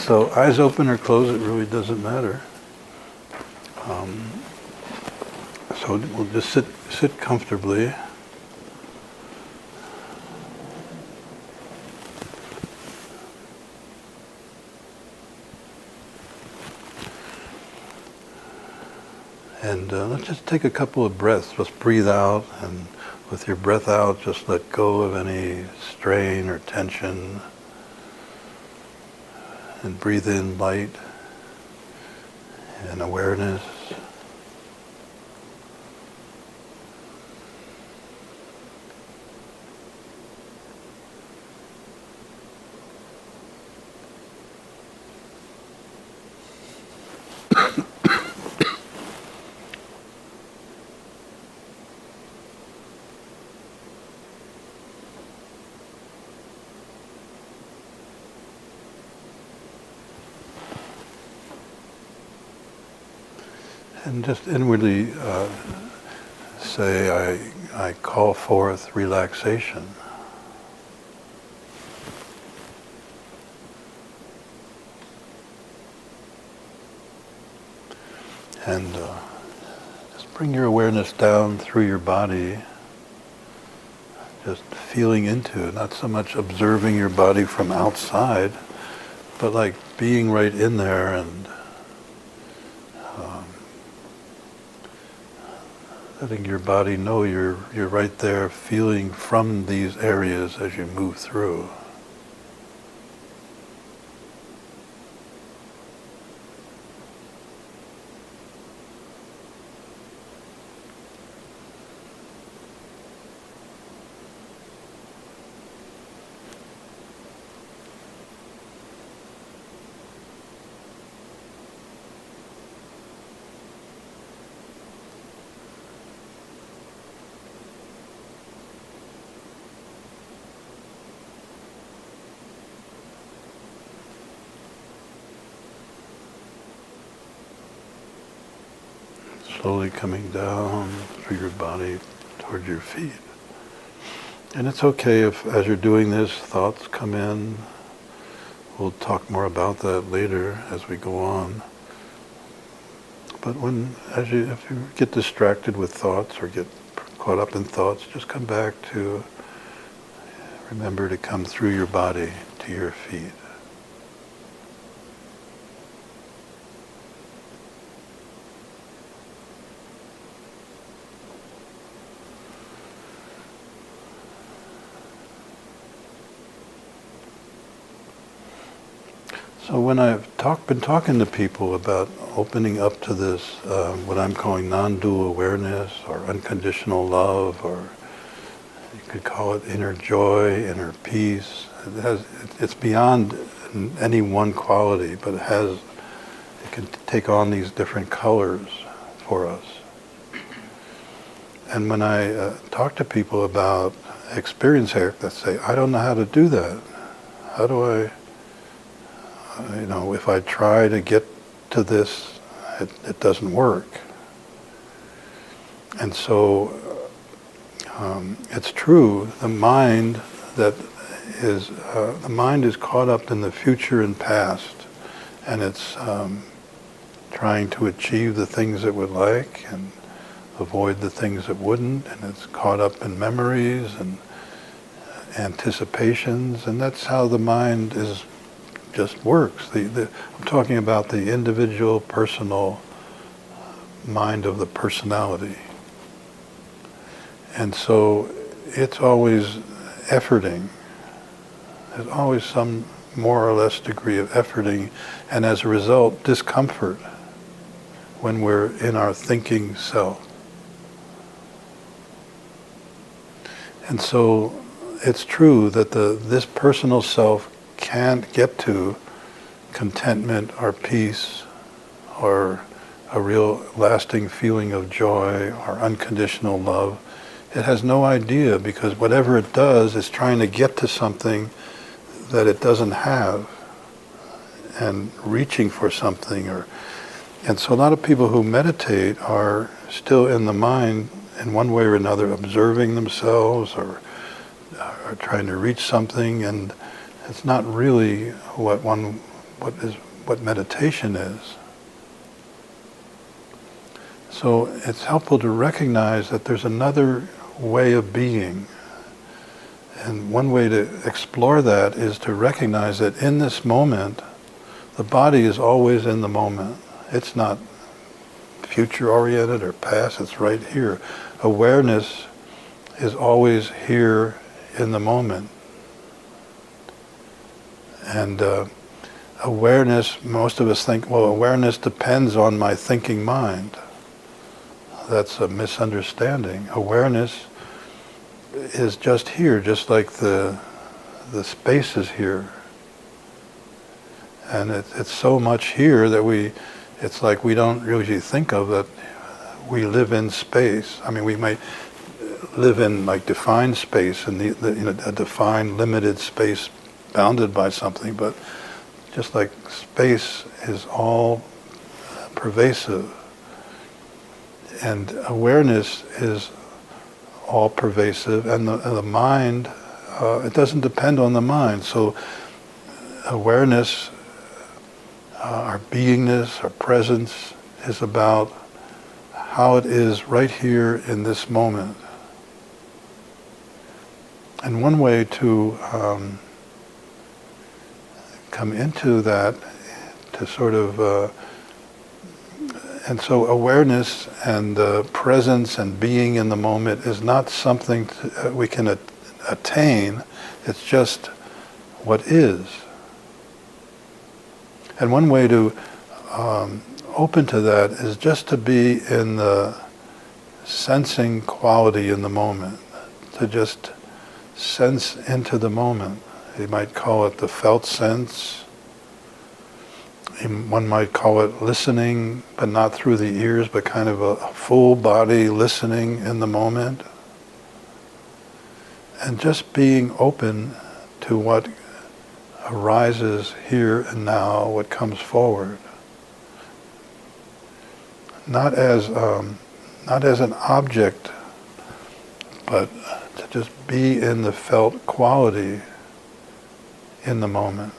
So eyes open or closed, it really doesn't matter. So we'll just sit comfortably. And let's just take a couple of breaths. Just breathe out, and with your breath out, just let go of any strain or tension. And breathe in light and awareness. And just inwardly say, I call forth relaxation. And just bring your awareness down through your body, just feeling into it, not so much observing your body from outside, but like being right in there and letting your body know you're right there, feeling from these areas as you move through. Slowly coming down through your body toward your feet. And it's okay if, as you're doing this, thoughts come in. We'll talk more about that later as we go on. But if you get distracted with thoughts or get caught up in thoughts, just come back to remember to come through your body to your feet. So when I've been talking to people about opening up to this, what I'm calling non-dual awareness or unconditional love, or you could call it inner joy, inner peace. It's beyond any one quality, but it can take on these different colors for us. And when I talk to people about experience here, they say, I don't know how to do that. How do I... if I try to get to this, it doesn't work. And so it's true, the mind is caught up in the future and past, and it's trying to achieve the things it would like and avoid the things it wouldn't, and it's caught up in memories and anticipations, and that's how the mind just works. I'm talking about the individual, personal mind of the personality. And so it's always efforting. There's always some more or less degree of efforting, and as a result, discomfort when we're in our thinking self. And so it's true that this personal self can't get to contentment or peace or a real lasting feeling of joy or unconditional love. It has no idea, because whatever it does is trying to get to something that it doesn't have and reaching for something. And so a lot of people who meditate are still in the mind in one way or another, observing themselves or trying to reach something, and it's not really what one what meditation is. So it's helpful to recognize that there's another way of being. And one way to explore that is to recognize that in this moment, the body is always in the moment. It's not future-oriented or past, it's right here. Awareness is always here in the moment. And awareness, most of us think, well, awareness depends on my thinking mind. That's a misunderstanding. Awareness is just here, just like the space is here. And it's so much here that it's like we don't usually think of that we live in space. I mean, we might live in like defined space, and a defined, limited space bounded by something, but just like space is all pervasive. And awareness is all pervasive, and the mind, it doesn't depend on the mind. So awareness, our beingness, our presence, is about how it is right here in this moment. And one way to come into that, to sort of, and so awareness and presence and being in the moment is not something we can attain, it's just what is. And one way to open to that is just to be in the sensing quality in the moment, to just sense into the moment. You might call it the felt sense. One might call it listening, but not through the ears, but kind of a full body listening in the moment. And just being open to what arises here and now, what comes forward. Not as an object, but to just be in the felt quality in the moment.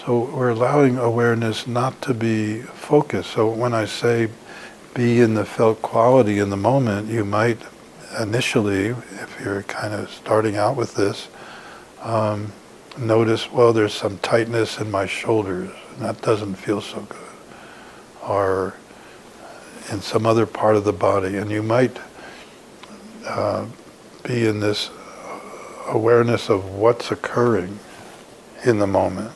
So we're allowing awareness not to be focused. So when I say be in the felt quality in the moment, you might initially, if you're kind of starting out with this, notice, well, there's some tightness in my shoulders, and that doesn't feel so good. Or in some other part of the body, and you might be in this awareness of what's occurring in the moment.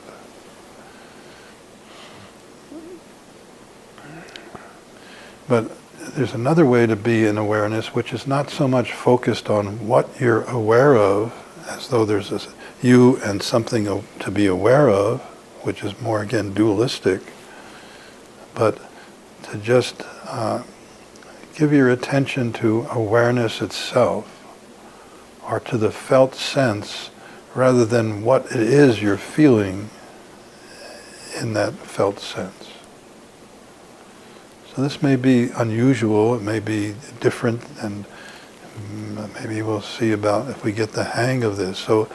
But there's another way to be in awareness, which is not so much focused on what you're aware of, as though there's this you and something to be aware of, which is more, again, dualistic, but to just give your attention to awareness itself, or to the felt sense, rather than what it is you're feeling in that felt sense. So this may be unusual, it may be different, and maybe we'll see about if we get the hang of this. So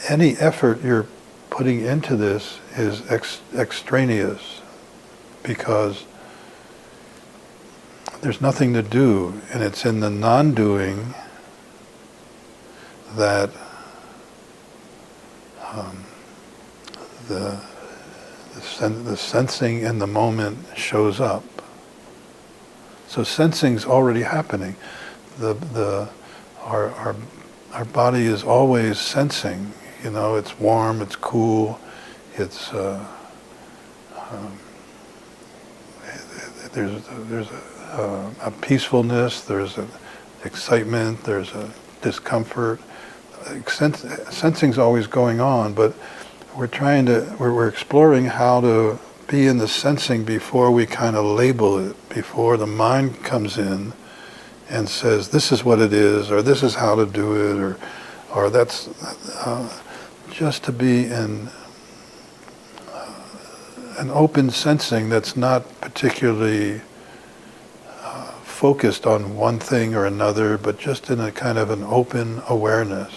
any effort you're putting into this is extraneous, because there's nothing to do, and it's in the non-doing that the sensing in the moment shows up. So sensing's already happening. Our body is always sensing. You know, it's warm, it's cool, it's there's a peacefulness, there's an excitement, there's a discomfort. Sensing's always going on, but we're exploring how to be in the sensing before we kind of label it, before the mind comes in and says, this is what it is, or this is how to do it, or that's just to be in an open sensing that's not particularly focused on one thing or another, but just in a kind of an open awareness.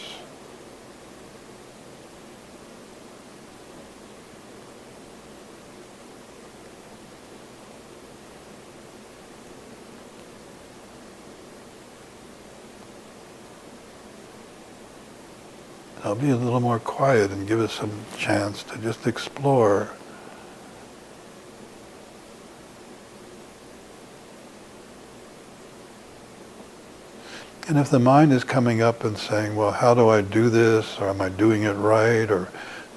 I'll be a little more quiet and give us some chance to just explore. And if the mind is coming up and saying, well, how do I do this? Or am I doing it right? Or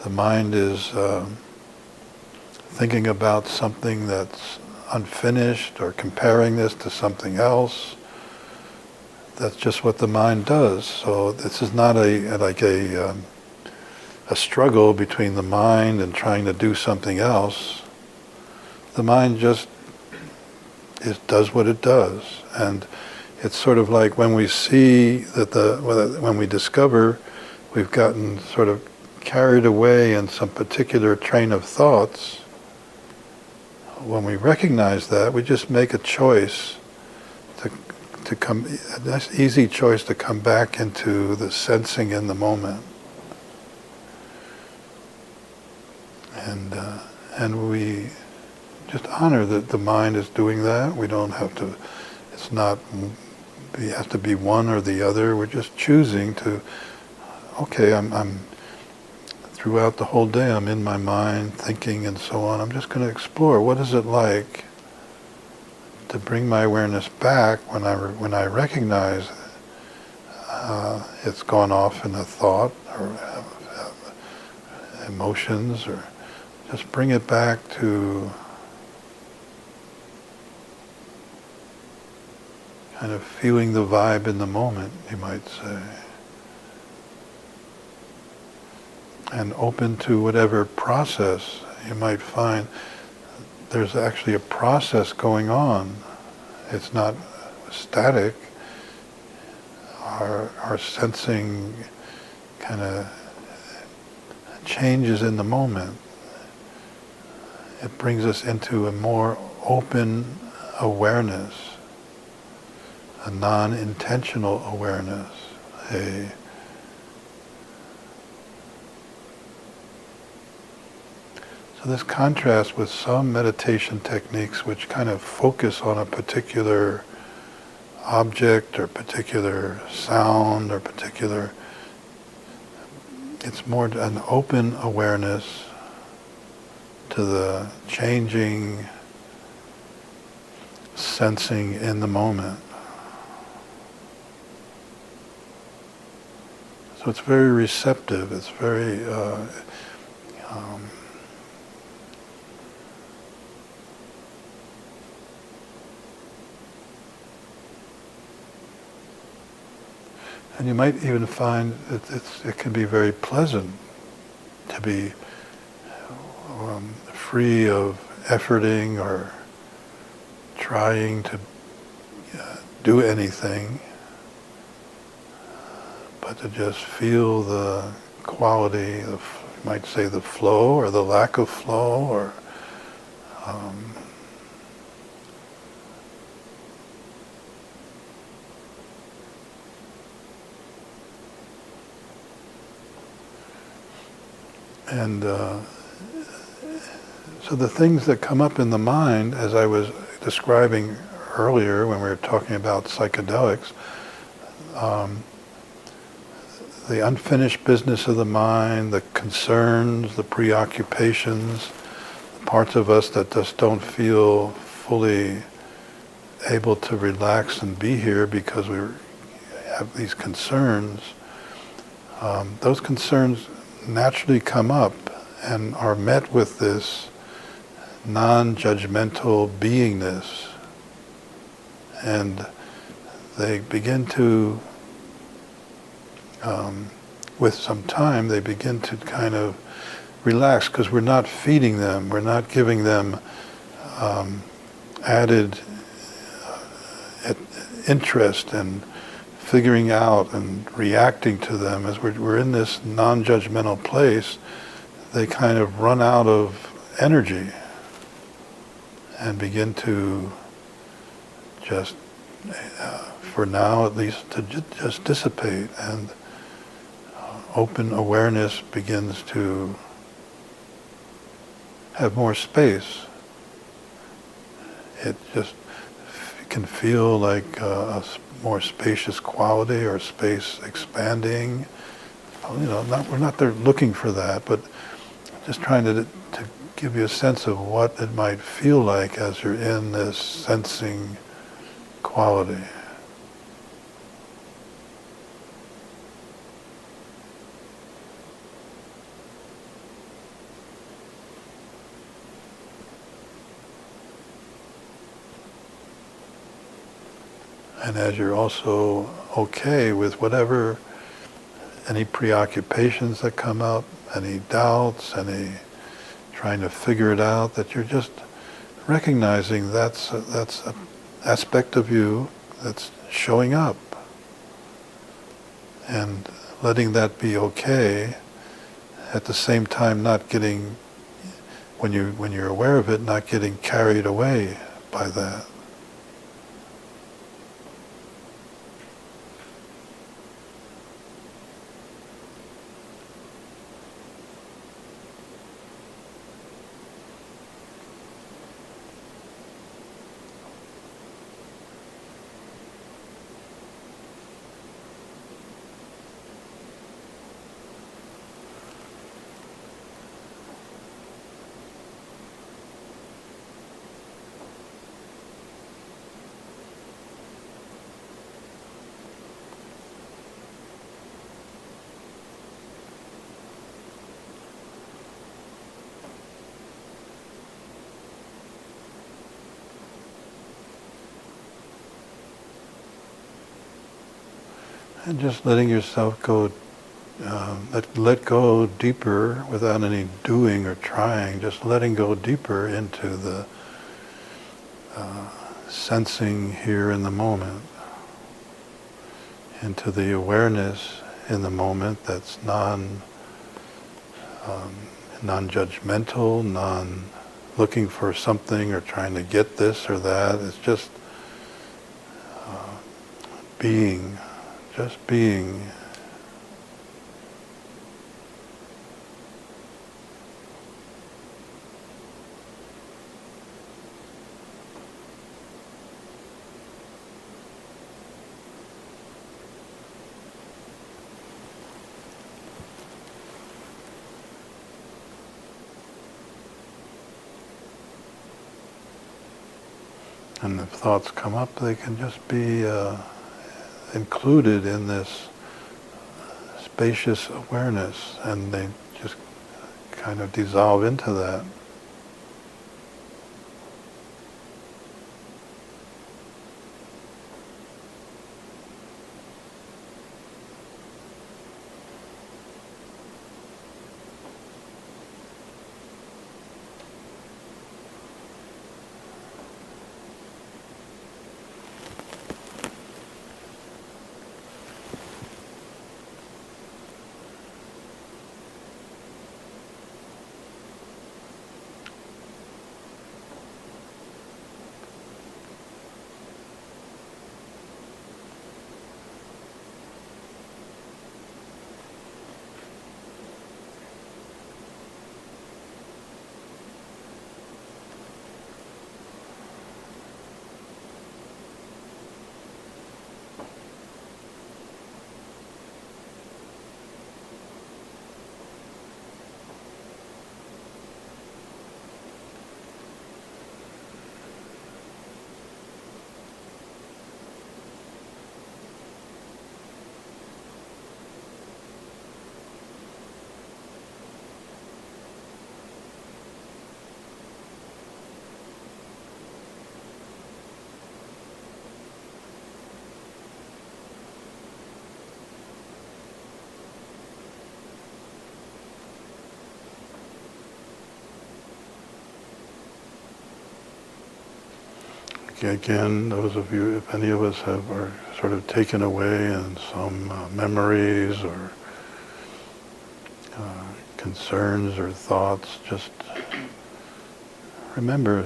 the mind is thinking about something that's unfinished or comparing this to something else. That's just what the mind does. So this is not a struggle between the mind and trying to do something else. The mind just does what it does, and it's sort of like when we see that when we discover we've gotten sort of carried away in some particular train of thoughts. When we recognize that, we just make a choice to come, a nice easy choice to come back into the sensing in the moment. And we just honor that the mind is doing that. We don't have to, it has to be one or the other. We're just choosing to, okay, I'm throughout the whole day I'm in my mind thinking and so on. I'm just going to explore, what is it like to bring my awareness back when I recognize it's gone off in a thought or emotions, or just bring it back to kind of feeling the vibe in the moment, you might say. And open to whatever process you might find. There's actually a process going on. It's not static. Our sensing kind of changes in the moment. It brings us into a more open awareness, a non-intentional awareness, So this contrasts with some meditation techniques which kind of focus on a particular object or particular sound or it's more an open awareness to the changing sensing in the moment. So it's very receptive, it's very and you might even find that it can be very pleasant to be free of efforting or trying to do anything, but to just feel the quality of, you might say, the flow or the lack of flow, or and so the things that come up in the mind, as I was describing earlier when we were talking about psychedelics, the unfinished business of the mind, the concerns, the preoccupations, the parts of us that just don't feel fully able to relax and be here because we have these concerns, those concerns naturally come up and are met with this non-judgmental beingness, and they begin to, with some time, they begin to kind of relax, because we're not feeding them, we're not giving them added interest and figuring out and reacting to them. As we're in this non-judgmental place, they kind of run out of energy and begin to just for now at least, to just dissipate, and open awareness begins to have more space. It just can feel like more spacious quality, or space expanding. We're not there looking for that, but just trying to give you a sense of what it might feel like as you're in this sensing quality. And as you're also okay with whatever, any preoccupations that come up, any doubts, any trying to figure it out, that you're just recognizing that's an aspect of you that's showing up, and letting that be okay. At the same time, not getting, when you're aware of it, not getting carried away by that. And just letting yourself go, let go deeper without any doing or trying, just letting go deeper into the sensing here in the moment, into the awareness in the moment that's non-judgmental, looking for something or trying to get this or that. It's just being. Just being. And if thoughts come up, they can just be included in this spacious awareness, and they just kind of dissolve into that. Again, those of you, if any of us are sort of taken away in some memories or concerns or thoughts, just remember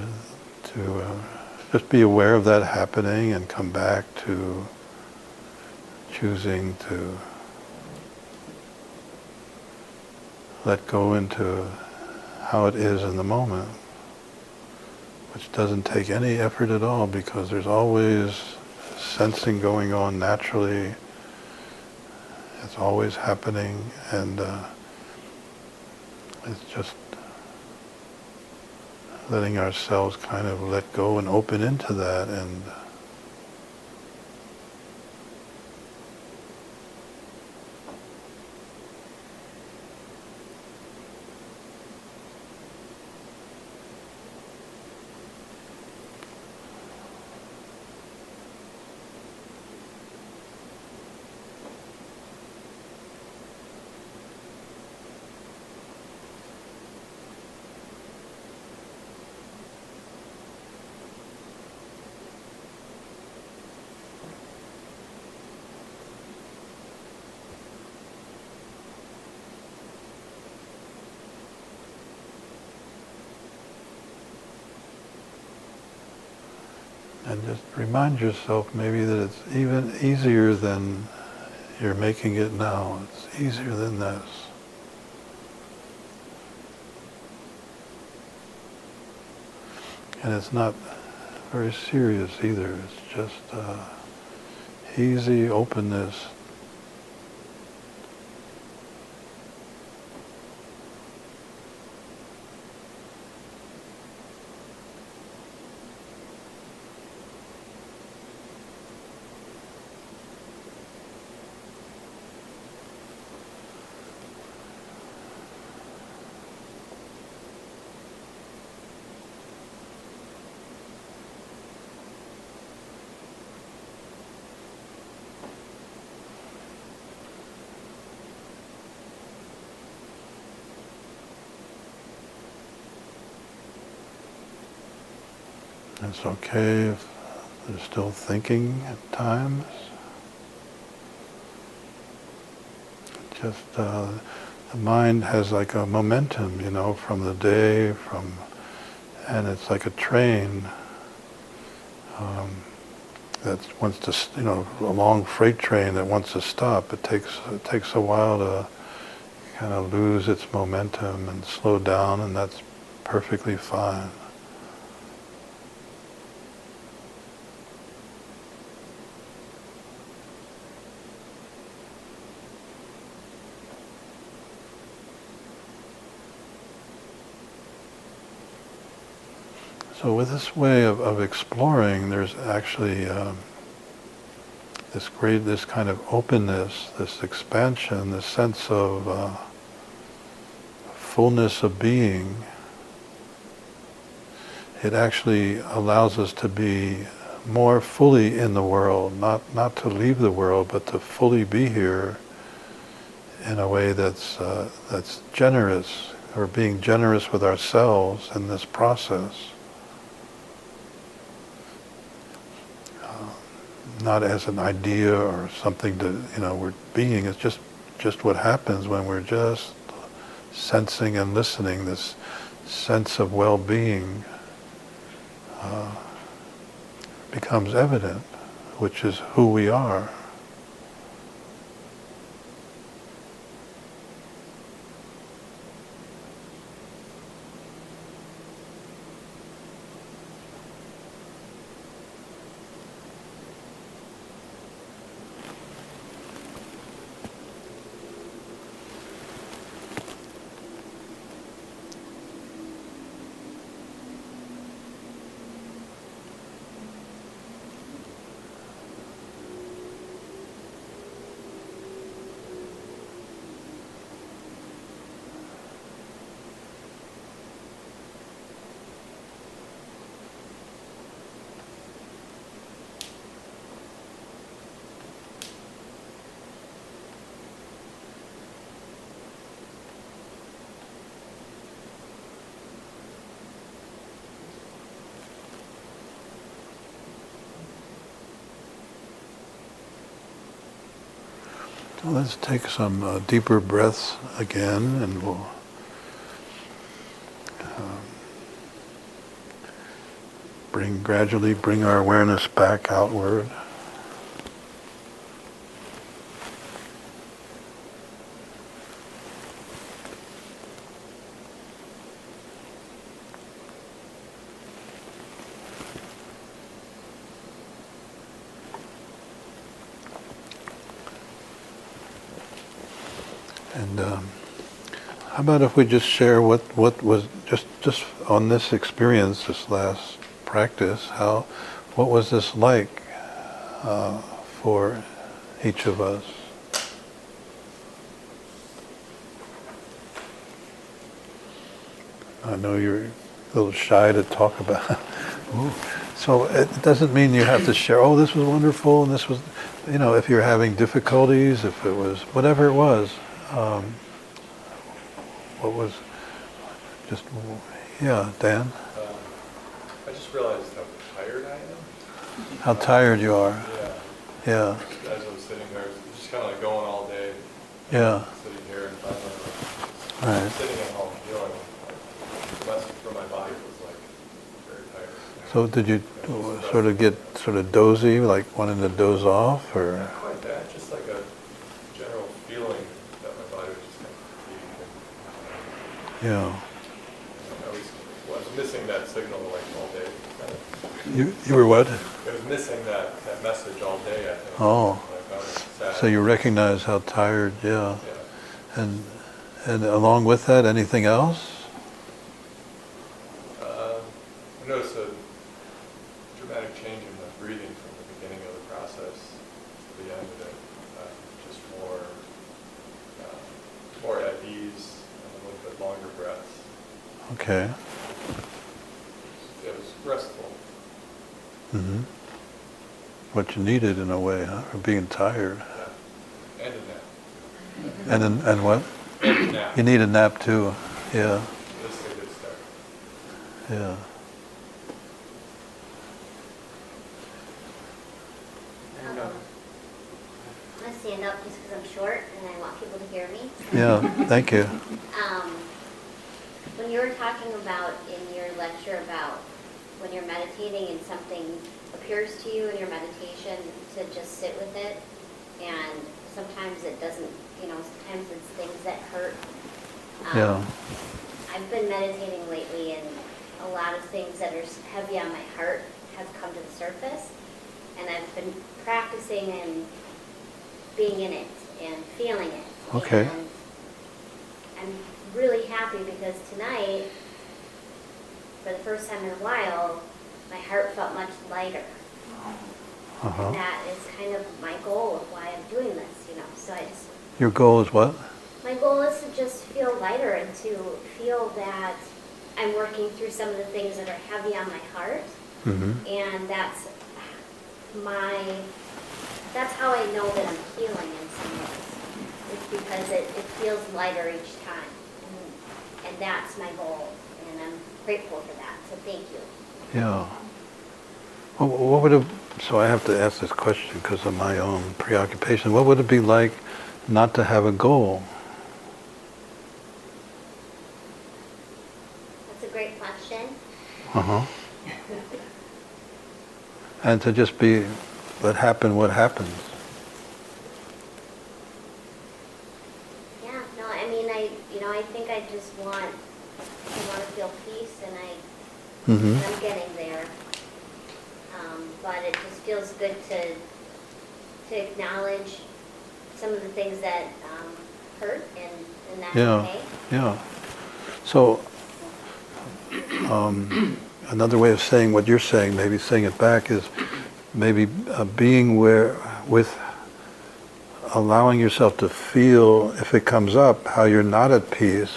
to Just be aware of that happening and come back to choosing to let go into how it is in the moment, which doesn't take any effort at all because there's always sensing going on naturally. It's always happening, and it's just letting ourselves kind of let go and open into that, and just remind yourself maybe that it's even easier than you're making it now. It's easier than this. And it's not very serious either. It's just easy openness. It's okay if they're still thinking at times. Just the mind has like a momentum, from the day, and it's like a train that wants to, a long freight train that wants to stop. It takes a while to kind of lose its momentum and slow down, and that's perfectly fine. So with this way of exploring, there's actually this kind of openness, this expansion, this sense of fullness of being. It actually allows us to be more fully in the world, not to leave the world, but to fully be here in a way that's generous, or being generous with ourselves in this process. Not as an idea or something to, we're being. It's just what happens when we're just sensing and listening. This sense of well-being becomes evident, which is who we are. So let's take some deeper breaths again, and we'll gradually bring our awareness back outward. And how about if we just share what was just on this experience, this last practice, what was this like for each of us? I know you're a little shy to talk about it. So it doesn't mean you have to share, oh, this was wonderful, and this was, if you're having difficulties, if it was, whatever it was, what was, just, yeah, Dan? I just realized how tired I am. How tired you are. Yeah. As I was sitting there, just kind of like going all day. Yeah. Sitting here and finally, Right. sitting at home, feeling like the message from my body was like very tired. So did you sort of get sort of dozy, like wanting to doze off, or? Not quite that, just like a general feeling that my body was just kind of fatigued. Yeah. I was missing that signal like all day. You were what? I was missing that message all day, I think. Oh. Like, I was sad. So you recognize how tired, yeah. Yeah. And along with that, anything else? I noticed a dramatic change in the breathing from the beginning of the process to the end of it. Just more at ease and a little bit longer breaths. Okay. It was restful. Mm-hmm. What you needed in a way, huh? Or being tired. Yeah. And a nap. And what? And a nap. You need a nap too. Yeah. This is a good start. Yeah. I'm going to stand up just because I'm short and I want people to hear me. Yeah. Thank you. When you were talking about in your lecture about when you're meditating and something appears to you in your meditation, to just sit with it, and sometimes it doesn't, sometimes it's things that hurt. Yeah. I've been meditating lately, and a lot of things that are heavy on my heart have come to the surface, and I've been practicing and being in it and feeling it. Okay. And I'm really happy because tonight, for the first time in a while, my heart felt much lighter. Uh-huh. And that is kind of my goal of why I'm doing this, So Your goal is what? my goal is to just feel lighter and to feel that I'm working through some of the things that are heavy on my heart. Mm-hmm. And that's how I know that I'm healing in some ways. It's because it feels lighter each time. And that's my goal. And I'm grateful for that. So thank you. Yeah. Well, what would it, so I have to ask this question because of my own preoccupation. What would it be like not to have a goal? That's a great question. Uh-huh. And to just be, let happen what happens. Yeah, no, I mean, I think I just want to feel peace, and Mm-hmm. I'm getting there. But it just feels good to acknowledge some of the things that hurt, and that's okay. Yeah. So, another way of saying what you're saying, maybe saying it back, is maybe being with allowing yourself to feel, if it comes up, how you're not at peace,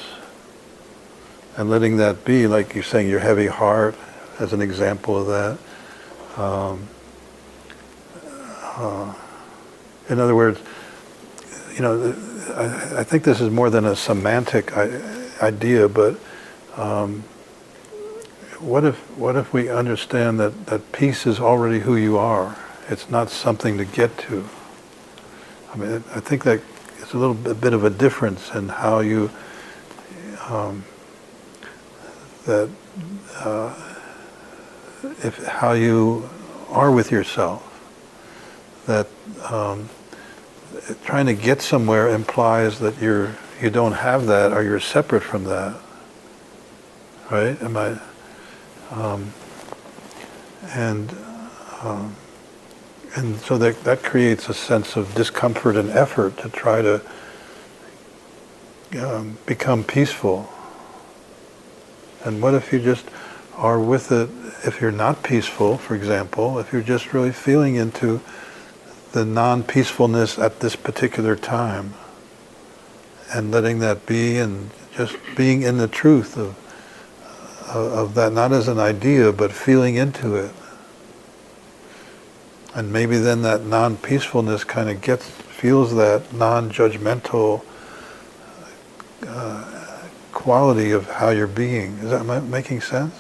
and letting that be, like you're saying, your heavy heart, as an example of that. In other words, I think this is more than a semantic idea, but what if we understand that peace is already who you are? It's not something to get to. I mean, I think that it's a little bit of a difference in how you if how you are with yourself. That trying to get somewhere implies that you don't have that, or you're separate from that, right? And so that creates a sense of discomfort and effort to try to become peaceful. And what if you just are with it, if you're not peaceful, for example, if you're just really feeling into the non-peacefulness at this particular time, and letting that be, and just being in the truth of that, not as an idea, but feeling into it. And maybe then that non-peacefulness kind of feels that non-judgmental quality of how you're being. Is that making sense?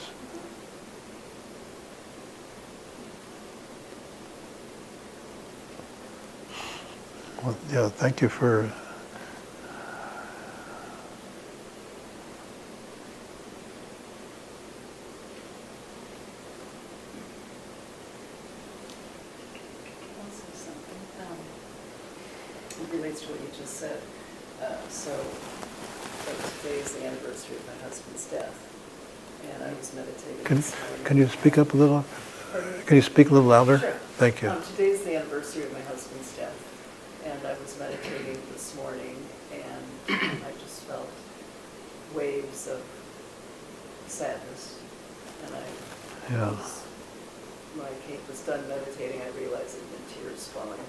Well, yeah, thank you for... Also something, it relates to what you just said. So today is the anniversary of my husband's death, and I was meditating this morning. Can you speak up a little? Pardon? Can you speak a little louder? Sure. Thank you. Today's the anniversary of my husband's death, and I was meditating this morning, and I just felt waves of sadness, and Yeah. when I was done meditating, I realized it meant tears falling.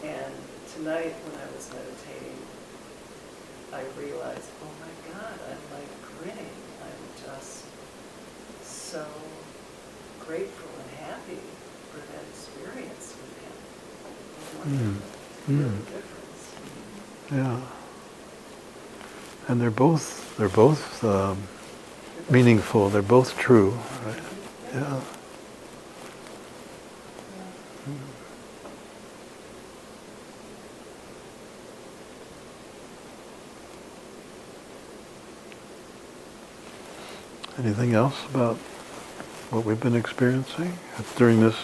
And tonight, when I was meditating, I realized, oh my God, I'm like grinning. I'm just so grateful and happy for that experience with him. Real difference. Yeah. And they're both meaningful. They're both true, right? Yeah. Anything else about what we've been experiencing during this?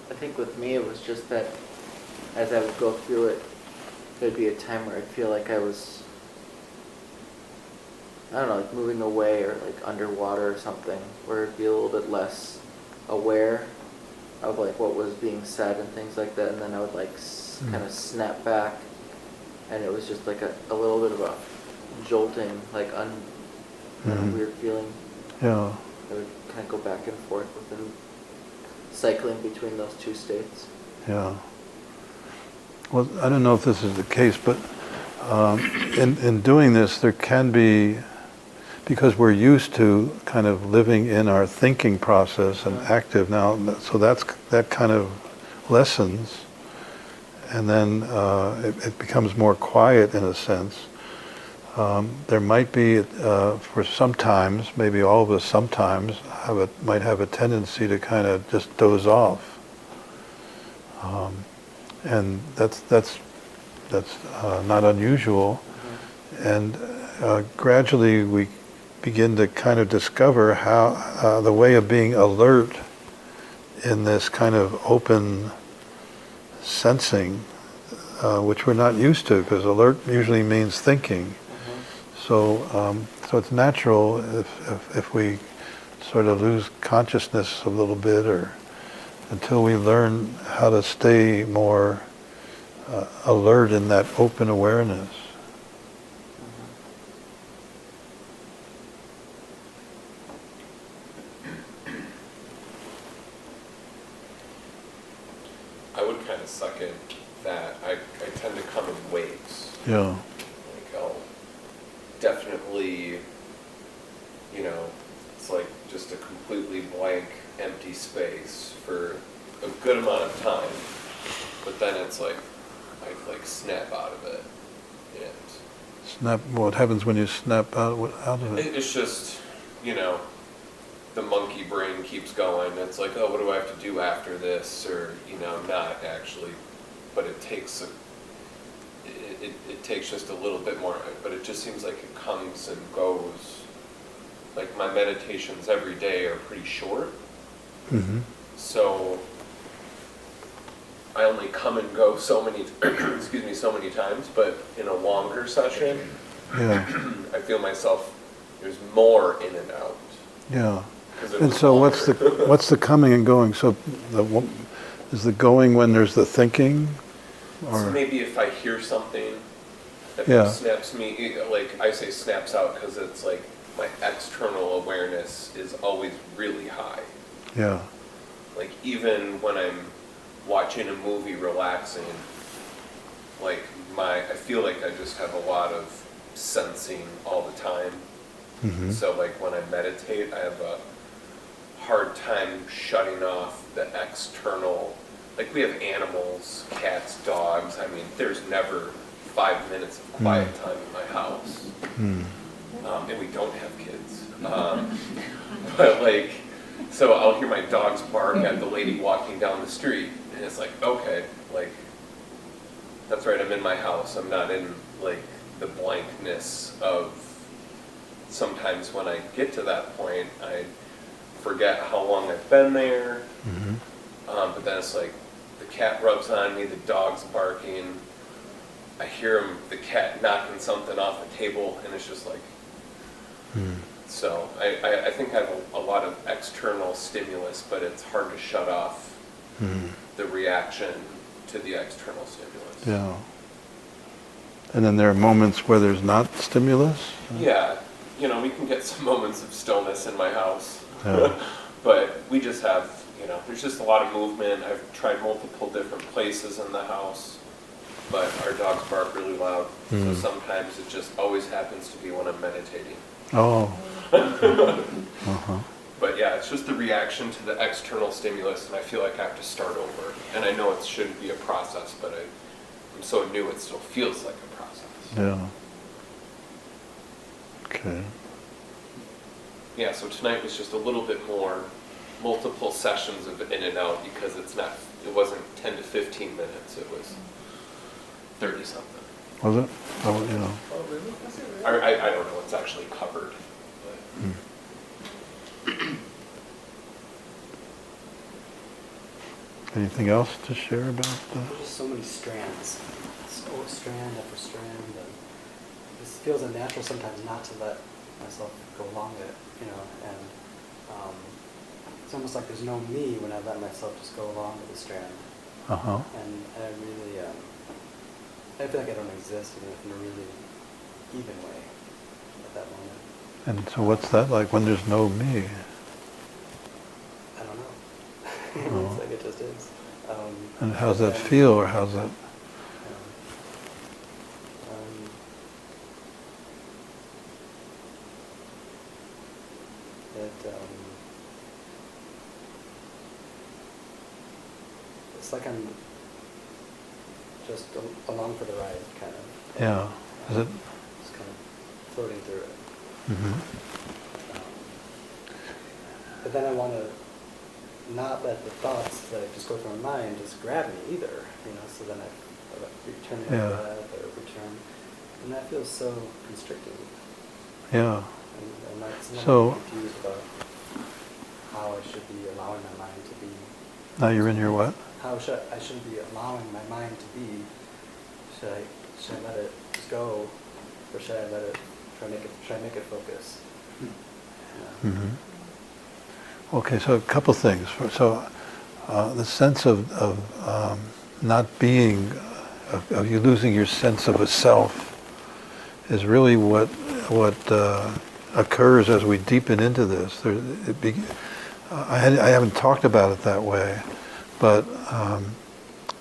I think with me it was just that as I would go through it, there'd be a time where I'd feel like I was, I don't know, like moving away or like underwater or something, where it'd be a little bit less aware of like what was being said and things like that, and then I would like kind of snap back, and it was just like a little bit of a jolting, like weird feeling. Yeah. I would kind of go back and forth within cycling between those two states. Yeah. Well, I don't know if this is the case, but in doing this, there can be, because we're used to kind of living in our thinking process and active now, so that kind of lessens, and then it becomes more quiet in a sense. There might be, for sometimes, maybe all of us sometimes, might have a tendency to kind of just doze off. And that's not unusual. And gradually we begin to kind of discover how the way of being alert in this kind of open sensing, which we're not used to, because alert usually means thinking. So it's natural if we sort of lose consciousness a little bit, or until we learn how to stay more alert in that open awareness. I would kind of second that. I tend to come in waves. Yeah. Like I'll definitely, it's like just a completely blank, empty space for a good amount of time. But then it's like, I like snap out of it. And Snap. What happens when you snap out of it? it's just, the monkey brain keeps going. It's like, oh, what do I have to do after this? Or, not actually. But it takes it takes just a little bit more, but it just seems like it comes and goes. Like my meditations every day are pretty short, Mm-hmm. so I only come and go so many, excuse me, so many times, but in a longer session, Yeah, I feel myself, there's more in and out. yeah. 'Cause it And was so longer. what's the coming and going? So is the going when there's the thinking? So Or, maybe if I hear something that Yeah. snaps me, like I say snaps out because it's like my external awareness is always really high. yeah, Like even when I'm watching a movie relaxing, like I feel like I just have a lot of sensing all the time. mm-hmm. So like when I meditate, I have a hard time shutting off the external, like we have animals, cats, dogs. I mean, there's never 5 minutes of quiet time in my house. Mm. And we don't have kids. But like, so I'll hear my dogs bark at the lady walking down the street, and it's like, okay, like, that's right, I'm in my house. I'm not in like the blankness of, sometimes when I get to that point, I forget how long I've been there. Mm-hmm. But then it's like, the cat rubs on me, the dog's barking, I hear the cat knocking something off the table, and it's just like, Mm. so I think I have a lot of external stimulus, but it's hard to shut off Mm. the reaction to the external stimulus. Yeah. And then there are moments where there's not stimulus? Yeah, you know, we can get some moments of stillness in my house. Yeah. But we just have, you know, there's just a lot of movement. I've tried multiple different places in the house, but our dogs bark really loud. So Mm. sometimes it just always happens to be when I'm meditating. Oh. Uh-huh. But yeah, it's just the reaction to the external stimulus, and I feel like I have to start over. And I know it shouldn't be a process, but I'm so new, it still feels like a process. Yeah. Okay. Yeah, so tonight was just a little bit more, multiple sessions of in and out, because it wasn't 10 to 15 minutes, it was 30 something. Was it? Oh, you know. Oh, really? Was it really? I don't know what's actually covered. But Mm. Anything else to share about There's just so many strands, so strand after strand, and it just feels unnatural sometimes not to let myself go along it, you know, and it's almost like there's no me when I let myself just go along with the strand, Uh-huh. and I really, I feel like I don't exist in a really even way at that moment. And so what's that like when there's no me? I don't know. Oh. It's like it just is. And how's that and- feel, or how's that? Um, it's like I'm just along for the ride, kind of. Yeah. Is it? Just kind of floating through it. Mm-hmm. But then I want to not let the thoughts that just go through my mind just grab me either, you know, so then I return to my Yeah. breath or return, and that feels so constricting. Yeah. And sometimes So- I'm confused about how I should be allowing my mind to be, Now you're in your what? how I should be allowing my mind to be. Should I let it just go, or should I let it try make it focus? Yeah. Mm-hmm. Okay, so a couple things. So the sense of not being, of you losing your sense of a self, is really what occurs as we deepen into this. I haven't talked about it that way, but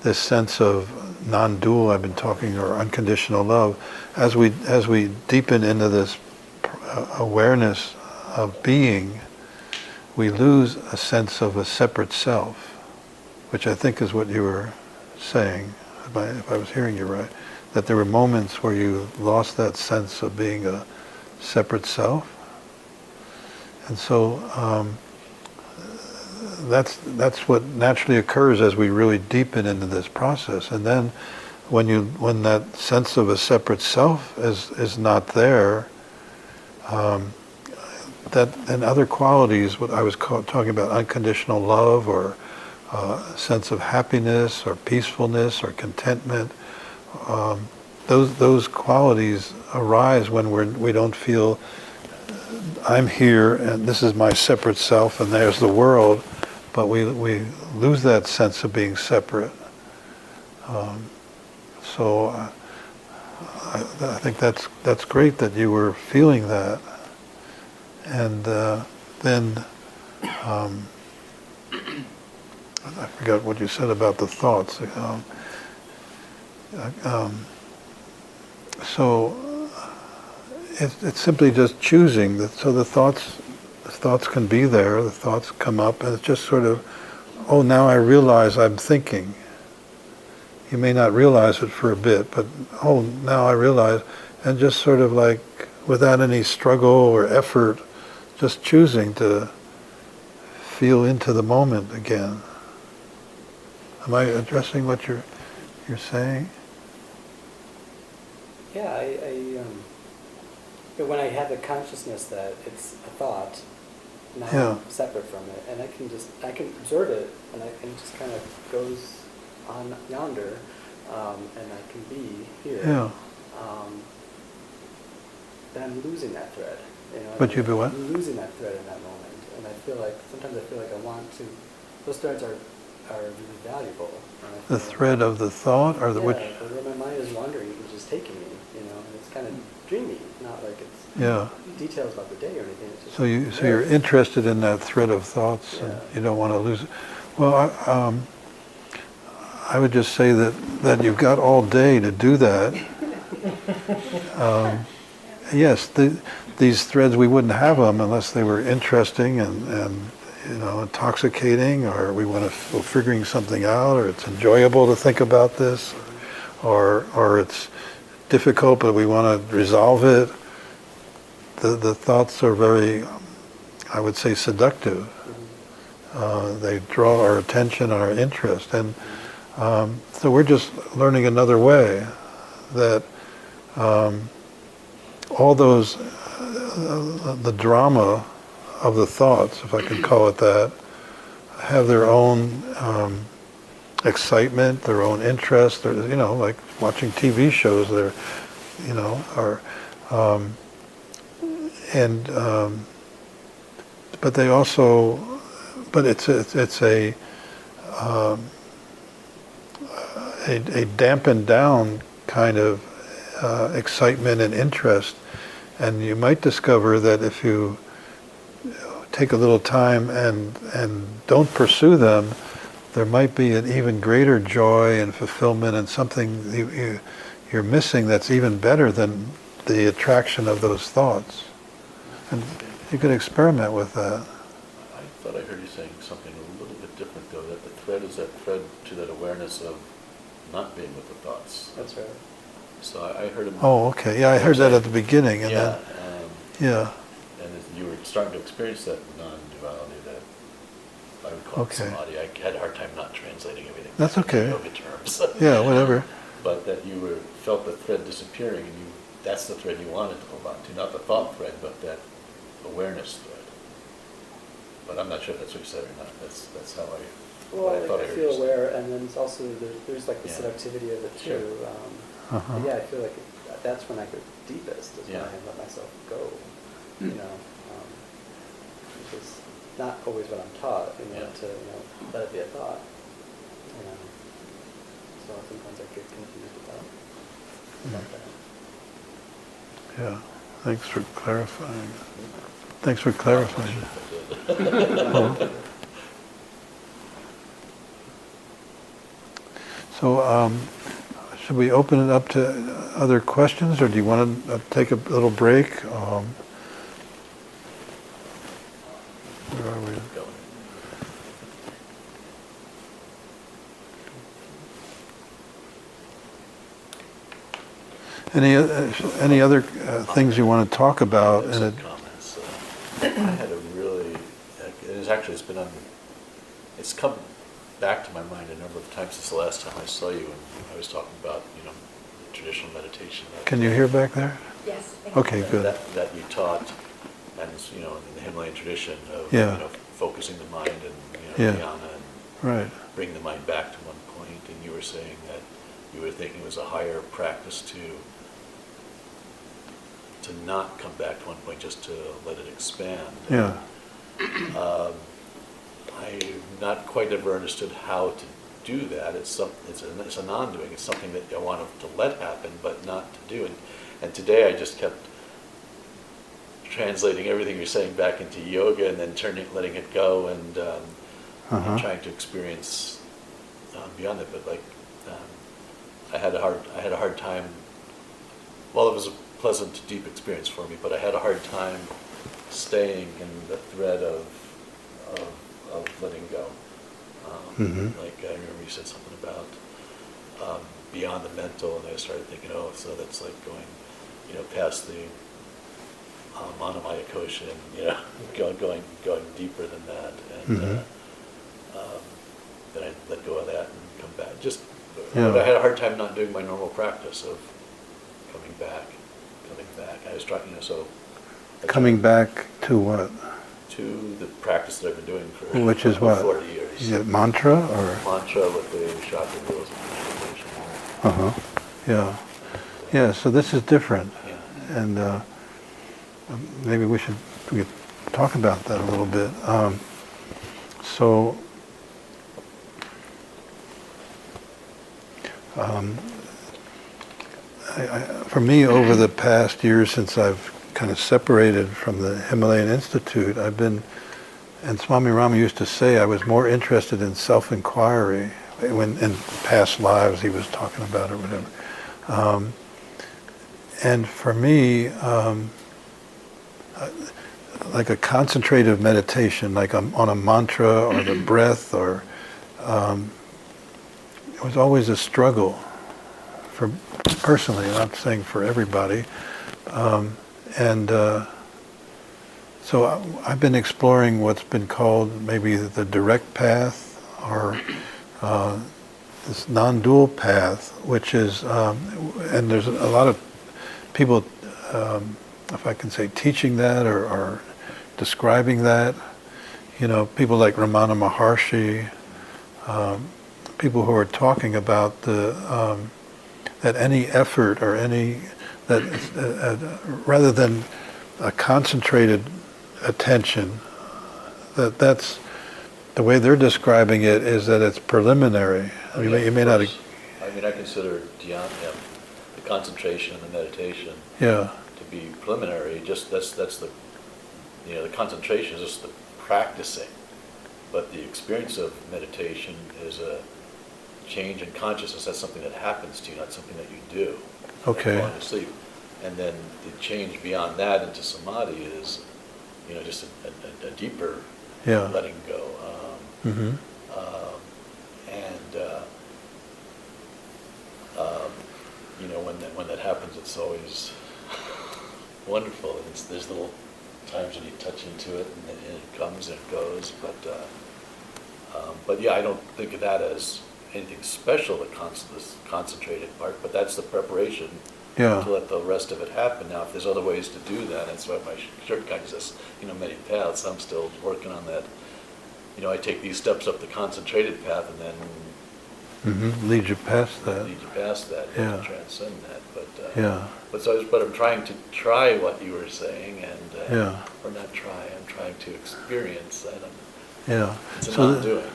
this sense of non-dual I've been talking, or unconditional love, as we deepen into this awareness of being, we lose a sense of a separate self, which I think is what you were saying, if I was hearing you right, that there were moments where you lost that sense of being a separate self. And so that's what naturally occurs as we really deepen into this process. And then when that sense of a separate self is not there, that and other qualities, what I was talking about, unconditional love or sense of happiness or peacefulness or contentment, those qualities arise when we don't feel I'm here and this is my separate self and there's the world, but we lose that sense of being separate. So I think that's great that you were feeling that. And then I forgot what you said about the thoughts. So it's simply just choosing. So the thoughts can be there. The thoughts come up, and it's just sort of, oh, now I realize I'm thinking. You may not realize it for a bit, but oh, now I realize, and just sort of like without any struggle or effort, just choosing to feel into the moment again. Am I addressing what you're saying? Yeah, but when I have the consciousness that it's a thought, now Yeah. I'm separate from it, and I can observe it, and it just kind of goes on yonder, and I can be here. Yeah. Then I'm losing that thread. You know, But you be what? I'm losing that thread in that moment, and sometimes I feel like I want to. Those threads are really valuable. And I The feel- thread of the thought, or the yeah, which? where my mind is wandering, it's just taking me, and it's kind of dreamy, not like it's Yeah. details about the day or anything. It's just So you're interested in that thread of thoughts, and Yeah. you don't want to lose it. Well, I would just say that you've got all day to do that. Yes, these threads, we wouldn't have them unless they were interesting and intoxicating, or we're figuring something out, or it's enjoyable to think about this, or it's difficult but we want to resolve it. The thoughts are very, I would say, seductive. They draw our attention, our interest, and so we're just learning another way that all those, the drama of the thoughts, if I could call it that, have their own excitement, their own interest. They're, like watching TV shows. They're, but they also, but it's a dampened down kind of excitement and interest, and you might discover that if you take a little time and don't pursue them, there might be an even greater joy and fulfillment and something you're missing that's even better than the attraction of those thoughts. And you could experiment with that. I thought I heard you saying something a little bit different, though, that the thread is that thread to that awareness of not being with the thoughts. That's right. So I heard him. Oh, okay. Yeah, I heard that at the beginning, and Yeah, then and as you were starting to experience that non-duality, that I would call Okay. samadhi. I had a hard time not translating everything. That's okay. Yoga terms. Yeah, whatever. But that you felt the thread disappearing, and that's the thread you wanted to hold on to, not the thought thread, but that awareness thread. But I'm not sure if that's what you said or not. That's how Well, what I thought I I heard feel you say. aware, and then it's also there's like the Yeah. seductivity of it Sure. too. Uh-huh. But yeah, I feel like that's when I go deepest, is when Yeah. I let myself go. Which is not always what I'm taught. Yeah. To let it be a thought. So sometimes I get confused about that. Yeah. Thanks for clarifying. Thanks for clarifying. So, should we open it up to other questions, or do you want to take a little break? Where are we? Any other things you want to talk about? Some comments. I had a really, it's come back to my mind a number of times since the last time I saw you, and I was talking about, traditional meditation. Can you hear back there? Yes. Okay, good. That you taught, and, in the Himalayan tradition of, Yeah. focusing the mind and, Yeah. dhyana, and Right. bring the mind back to one point, and you were saying that you were thinking it was a higher practice to not come back to one point, just to let it expand. Yeah. I've not quite ever understood how to do that. It's a non-doing. It's something that I want to let happen, but not to do. And today I just kept translating everything you're saying back into yoga, and then letting it go, and Uh-huh. trying to experience beyond it. But I had a hard time. Well, it was a pleasant, deep experience for me, but I had a hard time staying in the thread of letting go. Mhm. Like I remember you said something about beyond the mental, and I started thinking, so that's like going, past the Manamaya Kosha, and going deeper than that, and Mhm. then I let go of that and come back. Yeah. But I had a hard time not doing my normal practice of coming back. I was trying, so. Coming back to what? To the practice that I've been doing for Which is what? 40 years. Is it mantra or? Mantra with the chakra wheels and visualization. Uh-huh. Yeah. Yeah, so this is different. Yeah. And maybe we could talk about that a little bit. So, for me, over the past years since I've kind of separated from the Himalayan Institute, I've been, and Swami Rama used to say, I was more interested in self-inquiry. When in past lives he was talking about or whatever. And for me, like a concentrative meditation, like on a mantra or the breath, or it was always a struggle for personally. I'm not saying for everybody. So I've been exploring what's been called maybe the direct path, or this non-dual path, which is, and there's a lot of people, if I can say, teaching that or describing that. People like Ramana Maharshi, people who are talking about that any effort or rather than a concentrated attention, that's the way they're describing it, is that it's preliminary. You may not. I consider dhyana, the concentration and the meditation, Yeah. to be preliminary. Just that's the the concentration is just the practicing, but the experience of meditation is a change in consciousness. That's something that happens to you, not something that you do. Okay. Like falling asleep, and then the change beyond that into samadhi is, just a deeper Yeah. letting go. Mm-hmm. When that happens, it's always wonderful. There's little times when you touch into it, and it comes and it goes. But yeah, I don't think of that as anything special, this concentrated part. But that's the preparation Yeah. to let the rest of it happen. Now, if there's other ways to do that, that's why my shortcut says, many paths. I'm still working on that. I take these steps up the concentrated path, and then Mm-hmm. Lead you past that. lead you past that, Yeah. transcend that. Yeah. But I'm trying to try what you were saying, and Yeah. or not try. I'm trying to experience. Yeah. It's a So not doing.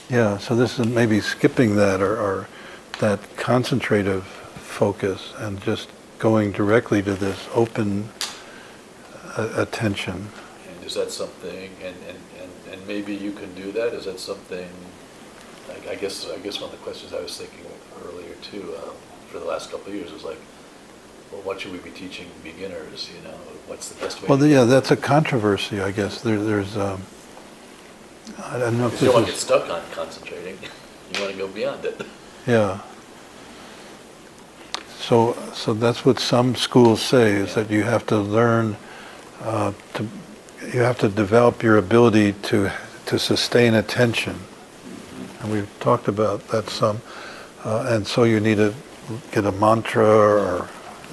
Yeah, so this is maybe skipping that or that concentrative focus and just going directly to this open attention. And is that something? And maybe you can do that. Is that something? I guess one of the questions I was thinking earlier too, for the last couple of years, was like, well, what should we be teaching beginners? What's the best way? Well, yeah, that's a controversy, I guess. There's I don't know if You don't want to this get is, stuck on concentrating. You want to go beyond it. yeah. So that's what some schools say, is that you have to learn you have to develop your ability to to sustain attention. And we've talked about that some. And so you need to get a mantra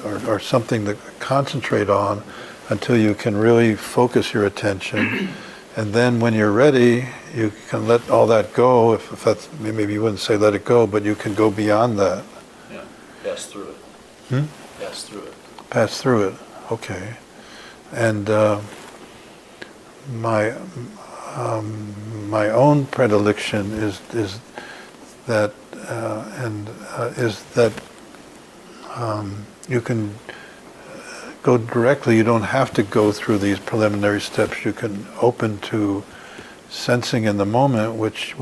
or something to concentrate on until you can really focus your attention. And then when you're ready, you can let all that go. If that's, maybe you wouldn't say let it go, but you can go beyond that. Yeah, pass through it. Hmm? Pass through it. Pass through it. Okay. And my own predilection is that you can go directly. You don't have to go through these preliminary steps. You can open to sensing in the moment, which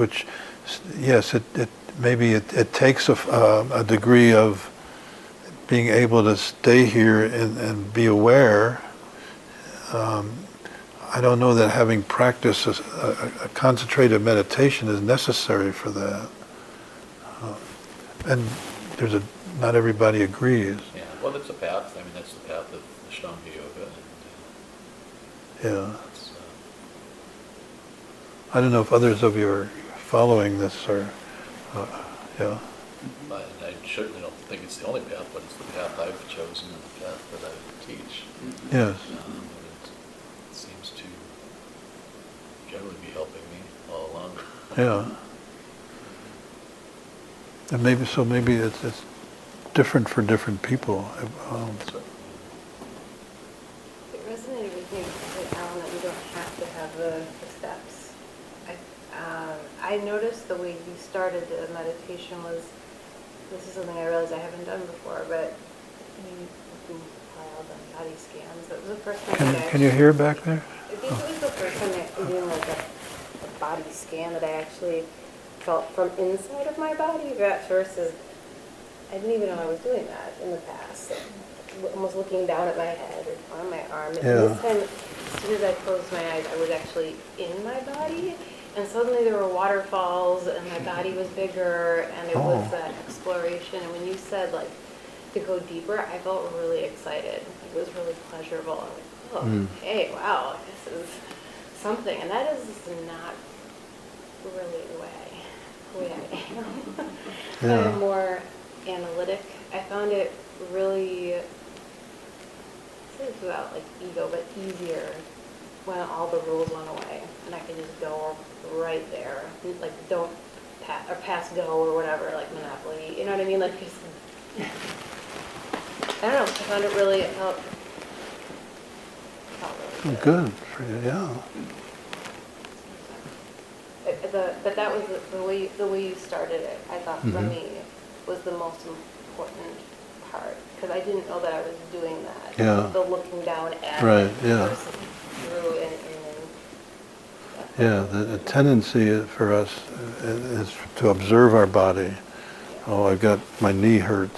yes, it takes a degree of being able to stay here and be aware. I don't know that having practiced a concentrated meditation is necessary for that. And not everybody agrees. Yeah, well, that's a path. I mean, that's the path of Ashtanga Yoga. Yeah. It's, I don't know if others of you are following this or, yeah. but I certainly don't think it's the only path, but it's the path I've chosen and the path that I teach. Yes. And it seems to generally be helping me all along. Yeah. And maybe it's different for different people. So, It resonated with me, Alan, that you don't have to have the steps. I noticed the way you started the meditation was, this is something I realized I haven't done before, but you compiled on body scans. That was the first time Can you hear back there? I think it was the first time that I'm doing like a body scan that I actually felt from inside of my body. At first, I didn't even know I was doing that in the past. Almost looking down at my head or on my arm. And Yeah. this time, as soon as I closed my eyes, I was actually in my body. And suddenly there were waterfalls and my body was bigger and it was Oh. that exploration. And when you said like to go deeper, I felt really excited. It was really pleasurable. I was like, oh, Mm. okay, wow, this is something. And that is not really the way I am. Yeah. I'm more analytic. I found it really, it's about like ego, but easier when all the rules went away and I could just go right there, like don't pass go or whatever, like Monopoly, you know what I mean? Like just, I don't know, I found it really, it felt really Good for you, yeah. But that was the way you started it, I thought for Mhm. me was the most important part, because I didn't know that I was doing that. Yeah. The looking down at Right, it yeah. versus through and Yeah, the tendency for us is to observe our body. Oh, I've got, my knee hurts.